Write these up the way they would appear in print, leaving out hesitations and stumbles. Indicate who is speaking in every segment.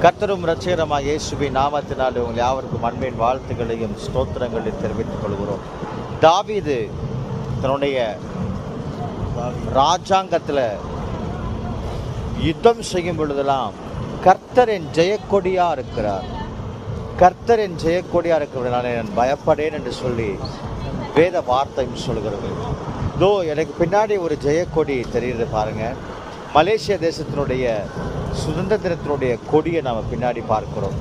Speaker 1: கர்த்தரும் இரட்சகருமாகிய இயேசுவின் நாமத்தினாலே உங்கள் யாவருக்கும் அன்பின் வாழ்த்துக்களையும் ஸ்தோத்திரங்களையும் தெரிவித்துக் கொள்கிறோம். தாவீது தன்னுடைய ராஜாங்கத்தில் யுத்தம் செய்யும் பொழுதெல்லாம் கர்த்தர் என் ஜெயக்கொடியா இருக்கிறார், கர்த்தர் என் ஜெயக்கொடியா இருக்கிறதுனால நான் பயப்படேன் என்று சொல்லி வேத வார்த்தையும் சொல்கிறது. இதோ எனக்கு பின்னாடி ஒரு ஜெயக்கொடி தெரியுது பாருங்க. மலேசியா தேசத்தினுடைய சுதந்திர தினத்தினுடைய கொடியை நாம் பின்னாடி பார்க்கிறோம்.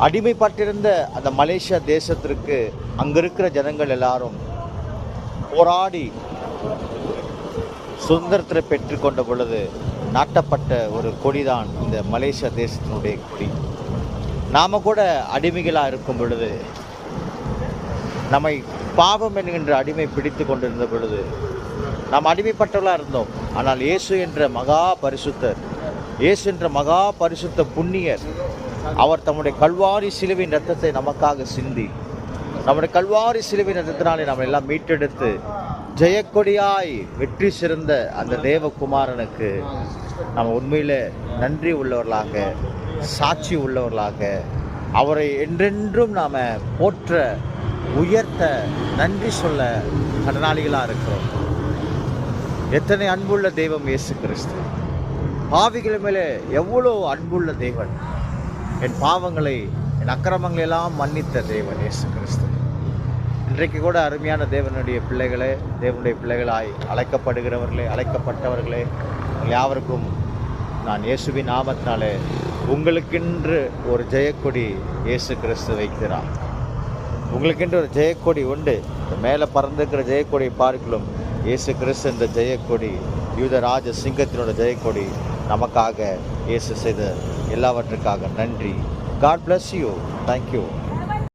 Speaker 1: அடிமைப்பட்டிருந்த அந்த மலேசியா தேசத்திற்கு அங்கே இருக்கிற ஜனங்கள் எல்லாரும் போராடி சுதந்திரத்தை பெற்றுக்கொண்ட பொழுது நாட்டப்பட்ட ஒரு கொடிதான் இந்த மலேசியா தேசத்தினுடைய கொடி. நாம் கூட அடிமைகளாக இருக்கும் பொழுது, நம்மை பாவம் என்கின்ற அடிமை பிடித்து கொண்டிருந்த பொழுது நாம் அடிமைப்பட்டவர்களாக இருந்தோம். ஆனால் இயேசு என்ற மகா பரிசுத்தர், இயேசு என்ற மகா பரிசுத்த புண்ணியர், அவர் தம்முடைய கல்வாரி சிலுவின் இரத்தத்தை நமக்காக சிந்தி, நம்முடைய கல்வாரி சிலுவின் இரத்தத்தினாலே நம்ம எல்லாம் மீட்டெடுத்து ஜெயக்கொடியாய் வெற்றி சிறந்த அந்த தேவகுமாரனுக்கு நம்ம உண்மையில் நன்றி உள்ளவர்களாக, சாட்சி உள்ளவர்களாக, அவரை என்றென்றும் நாம் போற்ற உயர்த்த நன்றி சொல்ல கடனாளிகளாக இருக்கிறோம். எத்தனை அன்புள்ள தெய்வம் இயேசு கிறிஸ்து! பாவிகள் மேலே எவ்வளோ அன்புள்ள தேவன்! என் பாவங்களை, என் அக்கிரமங்களை எல்லாம் மன்னித்த தேவன் இயேசு கிறிஸ்து. இன்றைக்கு கூட அருமையான தேவனுடைய பிள்ளைகளே, தேவனுடைய பிள்ளைகளாய் அழைக்கப்படுகிறவர்களே, அழைக்கப்பட்டவர்களே, யாவருக்கும் நான் இயேசுவின் நாமத்தினாலே உங்களுக்கென்று ஒரு ஜெயக்கொடி இயேசு கிறிஸ்து வைக்கிறார். உங்களுக்கென்று ஒரு ஜெயக்கொடி உண்டு. மேலே பறந்துக்கிற ஜெயக்கொடியை பார்க்கலாம். இயேசு கிறிஸ்து என்ற ஜெயக்கொடி, யூதராஜ சிங்கத்தினோட ஜெயக்கொடி நமக்காக இயேசு செய்த எல்லாவற்றுக்காக நன்றி. God bless you. Thank you.